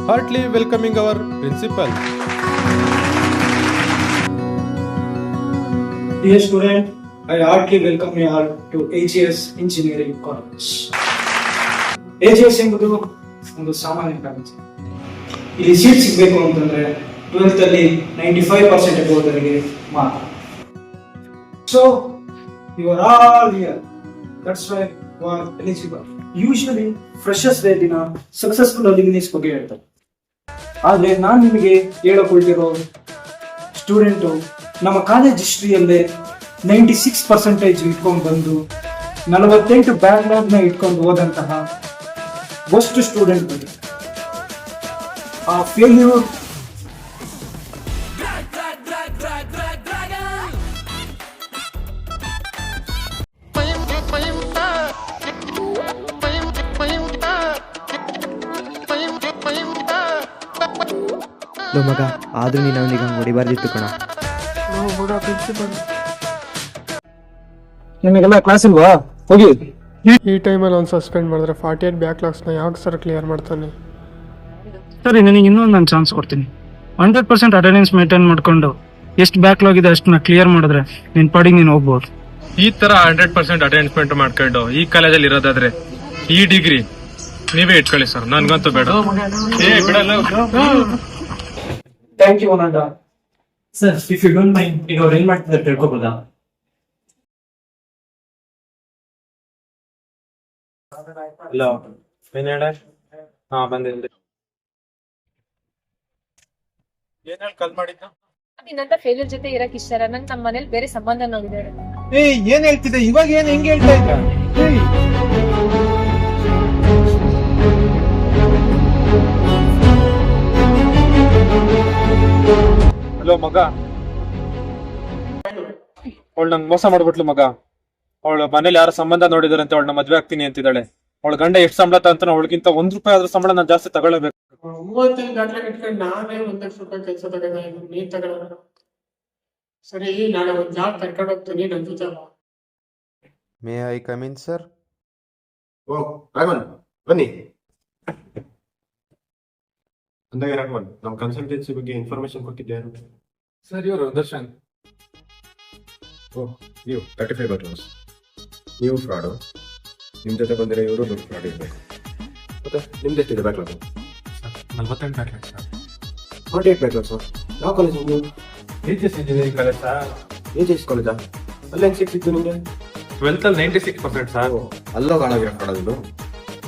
heartily welcoming our principal. Dear student, I heartily welcome you all to AGS Engineering College. AGS ಎಂಬುದು ಒಂದು ಸಾಮಾನ್ಯ college. ಇಲ್ಲಿ seat ಸಿಗಬೇಕು ಅಂತಂದ್ರೆ 12th ಅಲ್ಲಿ 95% ಅಬೋದವರಿಗೆ ಮಾತ್ರ. So you are all here. That's why you are eligible. Usually freshers day ದಿನ successful ಅಲ್ಯೂಮಿನೀಸ್ ಬಗ್ಗೆ ಹೇಳ್ತಾರೆ. ಆದ್ರೆ ನಾನು ನಿಮಗೆ ಹೇಳಕೊಳ್ತಿರೋ ಸ್ಟೂಡೆಂಟು ನಮ್ಮ ಕಾಲೇಜ್ ಹಿಸ್ಟ್ರಿಯಲ್ಲೇ 96% ಇಟ್ಕೊಂಡು ಬಂದು 48 ಬ್ಯಾಕ್ಲಾಗ್ನ ಇಟ್ಕೊಂಡು ಹೋದಂತಹ ವರ್ಸ್ಟ್ ಸ್ಟೂಡೆಂಟ್ ಬಗ್ಗೆ. ಆ ಫೇಲ್ಯೂರ್ ಮಗ ಆದ್ರೂ ನೀನು ಅವನಿಗೆ ಹಂಗೆ ಹೊಡಿಬಾರ್ದಿತ್ತು ಕಣ. ನಿಮಗೆಲ್ಲ ಕ್ಲಾಸ್ ಇಲ್ವಾ? ಹೋಗಿ. ಈ ಟೈಮಲ್ಲಿ ಅವ್ನು ಸಸ್ಪೆಂಡ್ ಮಾಡಿದ್ರೆ 48 ಬ್ಯಾಕ್ಲಾಗ್ಸ್ನ ಯಾಕೆ ಸರ್ ಕ್ಲಿಯರ್ ಮಾಡ್ತಾನೆ? ಸರಿ, ನನಗೆ ಇನ್ನೊಂದು ನಾನು ಚಾನ್ಸ್ ಕೊಡ್ತೀನಿ. 100% ಅಟೆಂಡೆನ್ಸ್ ಮೇಂಟೈನ್ ಮಾಡ್ಕೊಂಡು ಎಷ್ಟು ಬ್ಯಾಕ್ಲಾಗ್ ಇದೆ ಅಷ್ಟನ್ನ ಕ್ಲಿಯರ್ ಮಾಡಿದ್ರೆ ನಿನ್ ಪಾಡಿಗೆ ನೀನು ಹೋಗ್ಬೋದು. ಈ ತರ 100% ಅಟೆಂಡ್ಮೆಂಟ್ ಮಾಡ್ಕೊಂಡು ಈ ಕಾಲೇಜಲ್ಲಿ ಇರೋದಾದ್ರೆ ಈ ಡಿಗ್ರಿ ನೀವೇ ಇಟ್ಕೊಳ್ಳಿ ಸರ್, ನನ್ಗಂತೂ ಬೇಡ. Thank you Ananth. Sir, if you don't mind, ಈಗ ಅವ್ರು ಏನ್ ಮಾಡ್ತಿದ್ದಾರೆ ತಿಳ್ಕೊಬೋದಾ? ಹಲೋ, ಏನ್ ಹೇಳ? ಹಾ, ಬಂದಿದ್ದೆ. ಏನ್ ಹೇಳಿ ಕಾಲ್ ಮಾಡಿದ್ದ? ನಿನ್ನಂತ ಫೇಲ್ಯೂರ್ ಜೊತೆ ಇರಕ್ ಇಷ್ಟ ಇಲ್ಲ. ನಂಗೆ ನಮ್ಮ ಮನೇಲಿ ಬೇರೆ ಸಂಬಂಧ ನೋಡಿದ್ದಾರೆ. ಏನ್ ಹೇಳ್ತಿದ್ದೆ ಇವಾಗ? ಏನ್ ಹೆಂಗ್ ಹೇಳ್ತಾ ಇದ್ದ? ಹಲೋ ಮಗ, ಅವಳು ನಂಗೆ ಮೋಸ ಮಾಡ್ಬಿಟ್ಲು ಮಗ. ಅವಳು ಮನೇಲಿ ಯಾರ ಸಂಬಂಧ ನೋಡಿದಾರಂತೆ ಅವಳನ್ನ ಮದ್ವೆ ಆಗ್ತೀನಿ ಅಂತಿದ್ದಾಳೆ. ಅವಳ ಗಂಡ ಎಷ್ಟು ಸಂಬಳ ಅಂತ ಅವಳಿಗಿಂತ ₹1 ಆದ್ರೂ ಸಂಬಳ ನಾನು ಜಾಸ್ತಿ ತಗೊಳ್ಳಬೇಕು. 9 ಗಂಟೆ ಇಟ್ಕೊಂಡು ನಾನೇ ₹1,00,000 ಕೆಲಸ ತಗೊಂಡ, ನೀನ್ ತಗೊಳ್ಳೋಣ. ಸರಿ, ನಾಳೆ ಒಂದು ಜಾಬ್ ಕರ್ಕೊಂಡು ಹೋಗ್ತೀನಿ, ನನ್ನ ಜೊತೆ ಬಾ. May I come in, sir? ಓ ರಾಘವನ್, ಬನ್ನಿ. ಅಂದಾಗ ರಾಘವನ್, ನಮ್ಮ ಕನ್ಸಲ್ಟೆನ್ಸಿ ಬಗ್ಗೆ ಇನ್ಫಾರ್ಮೇಶನ್ ಕೊಟ್ಟಿದ್ದೆ. ಸರ್, ಇವರು ದರ್ಶನ್. ಓ, ನೀವು 35 ಬ್ಯಾಕ್ಲಾಗ್ಸ್, ನೀವು ಫ್ರಾಡು. ನಿಮ್ಮ ಜೊತೆ ಬಂದಿರೋ ಇವರು ದೊಡ್ಡ ಫ್ರಾಡ್ ಇರಬೇಕು. ಮತ್ತೆ ನಿಮ್ದು ಎಷ್ಟಿದೆ ಬ್ಯಾಕ್ಲಾಗ್? 48 backlog sir. 48 ಬ್ಯಾಕ್ಲಾಗ್ಸ್. ಯಾವ ಕಾಲೇಜ್ ನೀವು? AGS engineering college sir. AGS ಕಾಲೇಜಾ? ಅಲ್ಲೇ ಹೆಂಗೆ ಸಿಕ್ತಿತ್ತು ನಿಮಗೆ? 12th ಅಲ್ಲಿ 96% ಸರ್. ಅಲ್ಲೋ ಕಾಣಾಗಿರೋ ಫ್ರಾಡ್ ಅದು.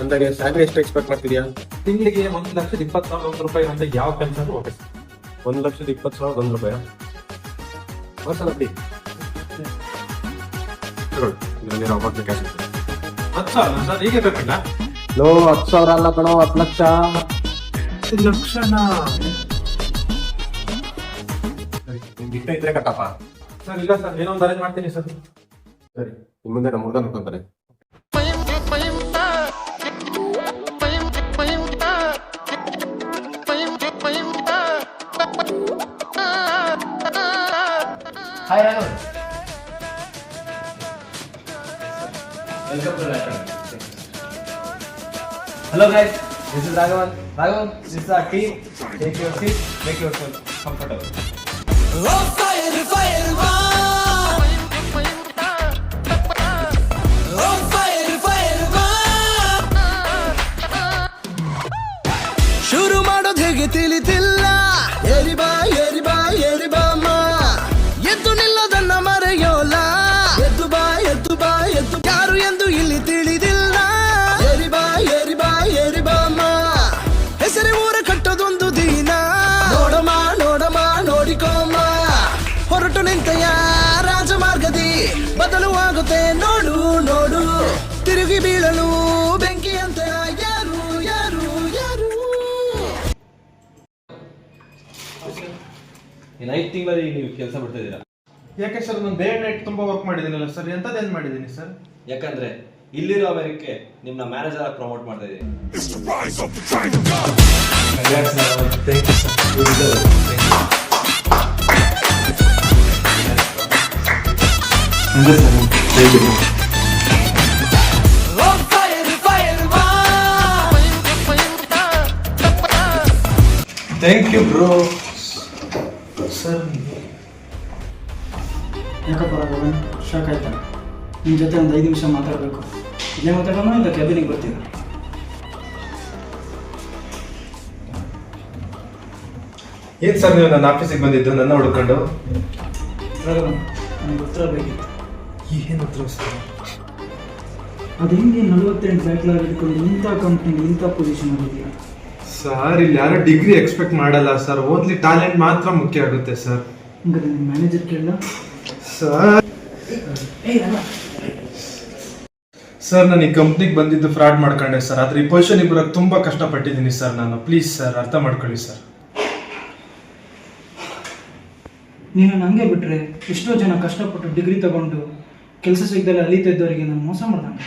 ಅಂದಾಗೆ ಸ್ಯಾಲರಿ ಎಷ್ಟು ಎಕ್ಸ್ಪೆಕ್ಟ್ ಮಾಡ್ತಿದ್ಯಾ? ತಿಂಗಳಿಗೆ ₹1,20,000 ಅಂತ ಯಾವ ಕೆಲಸ ಹೋಗಿ? ₹1,20,000 ವರ್ಷ ಬಿಡಿ. ಇದರಲ್ಲಿ ಅಮೌಂಟ್ ಕ್ಯಾಶ್ ಇದೆ. 10,000 ಸರ್, ಹೀಗೆ ಬೇಕಲ್ಲ? ಲೋ, 10,000 ಅಲ್ಲ ಕಣೋ, 10 ಲಕ್ಷ. 10 ಲಕ್ಷನಾ? ನಿಮ್ಗೆ ಇಷ್ಟ ಇದ್ರೆ ಕಟ್ಟಪ್ಪ. ಸರ್, ಇಲ್ಲ ಸರ್, ಏನೋ ಒಂದು ಅರೇಂಜ್ ಮಾಡ್ತೀನಿ ಸರ್. ಸರಿ, ನಿಮ್ಮ ಮುಂದೆ ನಮ್ಮ ಹುಡುಗ ನೋಡ್ಕೊಂತಾರೆ. Hi Raghavan. Welcome to Raghavan. Hello guys, this is Raghavan. Raghavan, this is our team. Take your seat, make yourself comfortable. Oh fire, fire, wow. Oh fire, fire, wow. ಶುರು ಮಾಡೋದು ಹೇಗೆ ತಿಳಿತಿಲ್ಲ. ಏರಿ ಬಾ, ಏರಿ ಬಾ, ಏರಿ ಬಾ ಅಮ್ಮ. ಎದ್ದು ನಿಲ್ಲದನ್ನ ಮರೆಯೋಲ್ಲ. ಎದ್ದು ಬಾ, ಎದ್ದು ಬಾ, ಎದ್ದು. ಯಾರು ಎಂದು ಇಲ್ಲಿ ತಿಳಿದಿಲ್ಲ. ಏರಿ ಬಾ, ಏರಿ ಬಾ, ಏರಿ ಬಾ ಅಮ್ಮ. ಹೆಸರಿ ಊರ ಕಟ್ಟೋದೊಂದು ದಿನ. ನೋಡಮ್ಮ, ನೋಡಮ್ಮ, ನೋಡಿಕೋಮ್ಮ. ಹೊರಟು ನಿಂತೆಯ ರಾಜಮಾರ್ಗದಿ ಬದಲುವಾಗುತ್ತೆ ನೋಡು, ನೋಡು. ತಿರುಗಿ ಬೀಳಲು ಬೆಂಕಿಯಂತೆ ಯಾರು, ಯಾರು, ಯಾರು. ಈ 5 ತಿಂಗಳಲ್ಲಿ ನೀವು ಕೆಲಸ ಬಿಡ್ತಿದ್ದೀರಾ? ಯಾಕೆ ಸರ್? ನಾನು ಡೇ ನೈಟ್ ತುಂಬಾ ವರ್ಕ್ ಮಾಡಿದ್ದೀನಲ್ಲ ಸರ್. ಎಂತದೇನ್ ಮಾಡಿದ್ದೀನಿ ಸರ್? ಯಾಕಂದ್ರೆ ಇಲ್ಲಿರೋ ಅವರಿಗೆ ನಿಮ್ಮನ್ನ ಮ್ಯಾನೇಜರ್ ಆಗಿ ಪ್ರಮೋಟ್ ಮಾಡ್ತಾ ಇದ್ದೀನಿ. Thank you bro sir. ಯಾಕಪ್ಪ ರಾಘವನ್ ಶಾಕ್ ಆಯ್ತಾ? ನಿಮ್ಮ ಜೊತೆ ಒಂದು 5 ನಿಮಿಷ ಮಾತಾಡಬೇಕು. ಇಲ್ಲೇ ಮಾತಾಡೋಣ ಇಲ್ಲ ಕ್ಯಾಬಿನಿಗೆ ಬರ್ತೀರಾ? ಏನ್ ಸರ್ ನೀವು ನನ್ನ ಆಫೀಸಿಗೆ ಬಂದಿದ್ದು ನನ್ನ ಹುಡ್ಕೊಂಡು? ರಾಘವನ್ ನನಗೆ ಉತ್ತರ ಬೇಕಿತ್ತು. ಏನು ಉತ್ತರ ಸರ್? ಅದು ಹೆಂಗೆ 48 ಬ್ಯಾಕ್ಲಾಗ್ ಹಿಡ್ಕೊಂಡು ಇಂಥ ಕಂಪ್ನಿಗೆ ಇಂಥ ಪೊಸಿಷನ್ ಆಗಿದೆಯಾ? ಸರ್ ಇಲ್ಲಿ ಯಾರು ಡಿಗ್ರಿ ಎಕ್ಸ್ಪೆಕ್ಟ್ ಮಾಡಲ್ಲ ಸರ್, ಓನ್ಲಿ ಟ್ಯಾಲೆಂಟ್ ಮಾತ್ರ ಮುಖ್ಯ ಆಗುತ್ತೆ ಸರ್. ಹಂಗಾರೆ ನಿಮ್ಮ ಮ್ಯಾನೇಜರ್ ಕೇಳಲ್ಲ? ಸರ್ ನಾನು ಈ ಕಂಪ್ನಿಗೆ ಬಂದಿದ್ದು ಫ್ರಾಡ್ ಮಾಡ್ಕೊಂಡೆ ಸರ್, ಆದ್ರೆ ಈ ಪೊಸಿಷನ್ ಬರೋಕ್ಕೆ ತುಂಬಾ ಕಷ್ಟಪಟ್ಟಿದ್ದೀನಿ ಸರ್ ನಾನು. ಪ್ಲೀಸ್ ಸರ್ ಅರ್ಥ ಮಾಡ್ಕೊಳ್ಳಿ ಸರ್. ನೀನು ಹಂಗೆ ಬಿಟ್ರೆ ಎಷ್ಟೋ ಜನ ಕಷ್ಟಪಟ್ಟು ಡಿಗ್ರಿ ತಗೊಂಡು ಕೆಲಸ ಸಿಗದಲ್ಲಿ ಅಲಿತಾ ಇದ್ದವರಿಗೆ ನಾನು ಮೋಸ ಮಾಡ್ದಂಗೆ.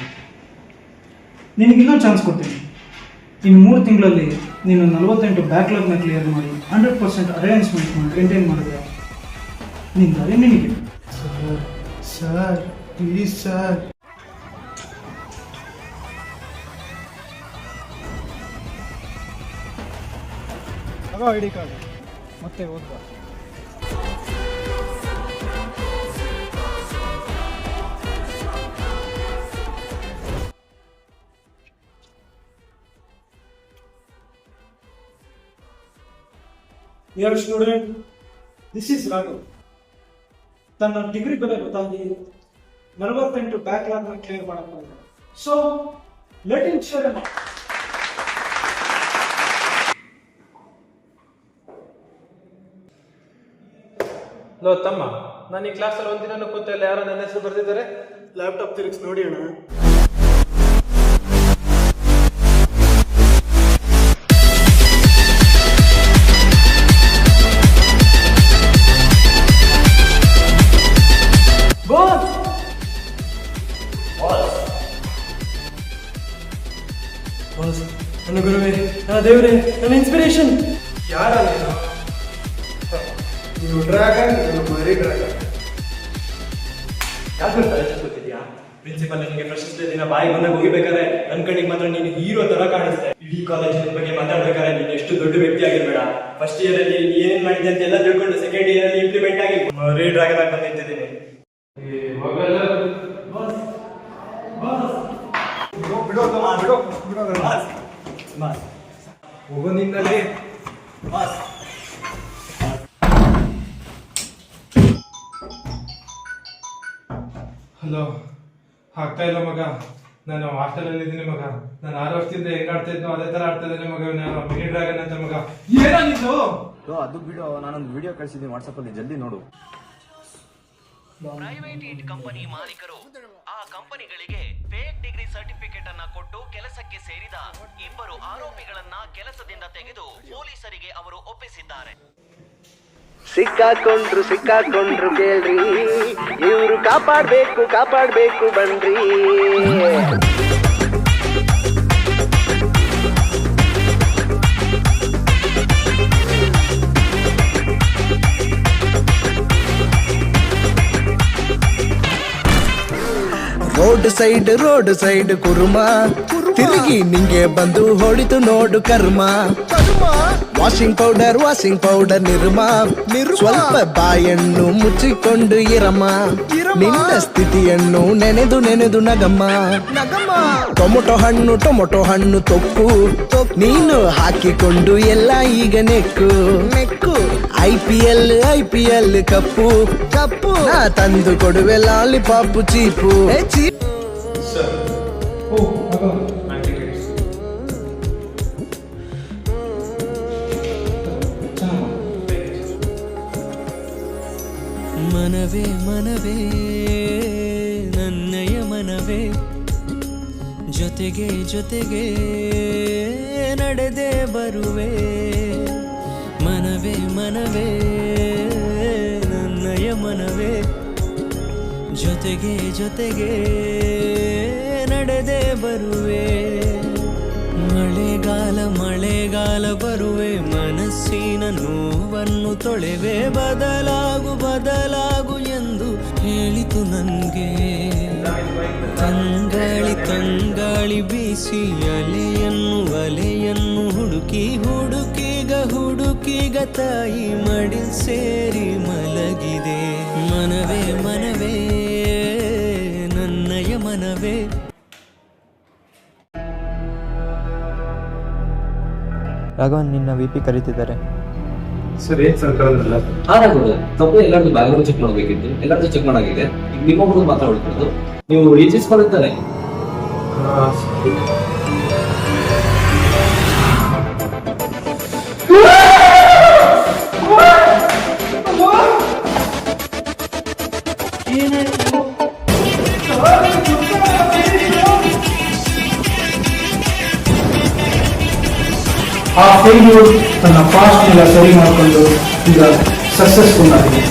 ನಿನಗೆ ಇನ್ನೊಂದು ಚಾನ್ಸ್ ಕೊಡ್ತೀನಿ. ಇನ್ನು 3 ತಿಂಗಳಲ್ಲಿ ನೀನು 48 ಬ್ಯಾಕ್ಲಾಗ್ನ ಕ್ಲಿಯರ್ ಮಾಡಿ 100% ಅಟೆಂಡೆನ್ಸ್ ಮೇಂಟೈನ್ ಮಾಡಿದ್ರೆ ನಿನ್ನ ದಾರಿ ನಿನಗೆ. Sir please sir. ID card ಮತ್ತೆ ಓದ್ಬಾ. Dear student, this is Raghu. ತನ್ನ ಡಿಗ್ರಿ ಬೆಲೆ ಗೊತ್ತಾಗಿ 48 ಬ್ಯಾಕ್ಲಾಗ್ನ ಕ್ಲಿಯರ್ ಮಾಡಕ್ಕೆ. ಸೊ ಲೆಟ್ ಹಿಮ್ ಶೇರ್ ಅಮ್ಮ. ಲೋ ತಮ್ಮ, ನಾನು ಈ ಕ್ಲಾಸಲ್ಲಿ ಒಂದಿನ ಕೂತ ಇಲ್ಲ, ಯಾರೋ ನನ್ನ ಹೆಸರು ಬರ್ತಿದ್ದಾರೆ. ಲ್ಯಾಪ್ಟಾಪ್ ತಿರುಗಿಸಿ ನೋಡಿ ಅಣ್ಣ. ನನ್ನ ಗುರುವೇ, ನನ್ನ ದೇವರೇ, ನನ್ನ ಇನ್ಸ್ಪಿರೇಷನ್. ಯಾರ ನೀವು ಡ್ರ್ಯಾಗನ್, ಮರಿ ಡ್ರ್ಯಾಗನ್. ಯಾಕೆ ಗೊತ್ತಿದ್ಯಾ? ಪ್ರಿನ್ಸಿಪಲ್ ನಿಮಗೆ ಪ್ರಶಸ್ತಿ ದಿನ ಬಾಯಿ ಬಂದಾಗ ಹೋಗಿಬೇಕಾದ್ರೆ ನನ್ನ ಕಣ್ಣಿಗೆ ಮಾತ್ರ ನೀನು ಹೀರೋ ತರ ಕಾಣಿಸ್ತೆ. ಇಡೀ ಕಾಲೇಜಿನ ಬಗ್ಗೆ ಮಾತಾಡ್ಬೇಕಾದ್ರೆ ನೀನು ಎಷ್ಟು ದೊಡ್ಡ ವ್ಯಕ್ತಿ ಆಗಿರ್ಬೇಡ. ಫಸ್ಟ್ ಇಯರ್ ಅಲ್ಲಿ ಏನೇನ್ ಮಾಡಿದ್ದೆ ಅಂತ ಎಲ್ಲ ತಿಳ್ಕೊಂಡು ಸೆಕೆಂಡ್ ಇಯರ್ ಅಲ್ಲಿ ಇಂಪ್ಲಿಮೆಂಟ್ ಆಗಿ ಮರಿ ಡ್ರ್ಯಾಗನ್ ಆಗಿ ಬಂದಿದ್ದೀನಿ. ಹೋಗೋ ನಿನ್ನಲ್ಲಿ. ಹಲೋ, ಆಗ್ತಾ ಇಲ್ಲ ಮಗ. ನಾನು ಹಾಸ್ಟೆಲಲ್ಲಿ ಇದ್ದೀನಿ ಮಗ. ನಾನು 6 ವರ್ಷದಿಂದ ಹೆಂಗ್ ಆಡ್ತಾ ಇದ್ನೋ ಅದೇ ತರ ಆಡ್ತಾ ಇದ್ದಾನೆ ಮಗ. ನಾನು ಮಿನಿ ಡ್ರ್ಯಾಗನ್ ಅಂತ ಮಗ. ಏನಾಗಿತ್ತು? ಅದು ಬಿಡು, ನಾನೊಂದು ವಿಡಿಯೋ ಕಳಿಸಿದ್ದೀನಿ ವಾಟ್ಸಪ್ ಅಲ್ಲಿ, ಜಲ್ದಿ ನೋಡು. ಪ್ರೈವೇಟ್ ಕಂಪನಿ ಮಾಲೀಕರು ಆ ಕಂಪನಿಗಳಿಗೆ ಫೇಕ್ ಡಿಗ್ರಿ ಸರ್ಟಿಫಿಕೇಟ್ ಅನ್ನ ಕೊಟ್ಟು ಕೆಲಸಕ್ಕೆ ಸೇರಿದ 2 ಆರೋಪಿಗಳನ್ನ ಕೆಲಸದಿಂದ ತೆಗೆದು ಪೊಲೀಸರಿಗೆ ಅವರು ಒಪ್ಪಿಸಿದ್ದಾರೆ. ಸಿಕ್ಕಾಕೊಂಡ್ರು ಕೇಳ್ರಿ, ಇವ್ರು ಕಾಪಾಡ್ಬೇಕು ಬನ್ರಿ. ರೋಡ್ ಸೈಡ್ ಕುರುಮ ತಿರುಗಿ ನಿಂಗೆ ಬಂದು ಹೊಡಿತು ನೋಡು ಕರ್ಮ. ವಾಷಿಂಗ್ ಪೌಡರ್ ನಿರ್ಮ, ಸ್ವಲ್ಪ ಬಾಯನ್ನು ಮುಚ್ಚಿಕೊಂಡು ಇರಮ್ಮ. ನಿನ್ನ ಸ್ಥಿತಿಯನ್ನು ನೆನೆದು ನಗಮ್ಮ. ಟೊಮೊಟೊ ಹಣ್ಣು ತೊಕ್ಕು ನೀನು ಹಾಕಿಕೊಂಡು ಎಲ್ಲ ಈಗ ನೆಕ್ಕು. IPL ಕಪ್ಪು ನಾ ತಂದು ಕೊಡುವೆ ಲಾಲಿಪಾಪು ಚೀಪು. ಮನವೇ ನನ್ನಯ ಮನವೇ, ಜೊತೆಗೆ ನಡೆದೇ ಬರುವೆ. ಮನವೇ ನನ್ನಯ ಮನವೇ, ಜೊತೆಗೆ ನಡೆದೇ ಬರುವೆ. ಮಳೆಗಾಲ ಬರುವೆ, ಮನಸ್ಸಿನ ನೋವನ್ನು ತೊಳೆವೆ. ಬದಲಾಗು ಎಂದು ಹೇಳಿತು ನನ್ಗೆ. ತಂಗಾಳಿ ಬೀಸಿ ಅಲೆಯನ್ನು ಹುಡುಕಿ ಈಗ ತಾಯಿ ಮಡಿಲ್ ಸೇರಿ ಮಲಗಿದೆ. ಮನವೇ ಮನವೇ ನನ್ನಯ ಮನವೇ. ರಾಘವನ್, ನಿನ್ನ VP ಕರೀತಿದ್ದಾರೆ. ಸರ್ ಏನ್ ಸರ್ ಕರೆದ್ರಲ್ಲ? ತಪ್ಪು ಎಲ್ಲರದ್ದು ಬ್ಯಾಗ್ರೌಂಡ್ ಚೆಕ್ ಮಾಡಬೇಕಿತ್ತು, ಎಲ್ಲರದ್ದು ಚೆಕ್ ಮಾಡಾಗಿದೆ. ಈಗ ನಿಮ್ಮ ಹುಡುಗ ಮಾತ್ರ ಹೊಡ್ಕೊಳ್ಳೋದು, ನೀವು ಈಜಿಸ್ಕೊಳ್ಳುತ್ತಾರೆ. ಆ ಫೇಲ್ಯೂರ್ ತನ್ನ ಪಾಸ್ಟ್ ಎಲ್ಲ ಸರಿ ಮಾಡಿಕೊಂಡು ಈಗ ಸಕ್ಸಸ್ಫುಲ್ ಆಗಿದೆ.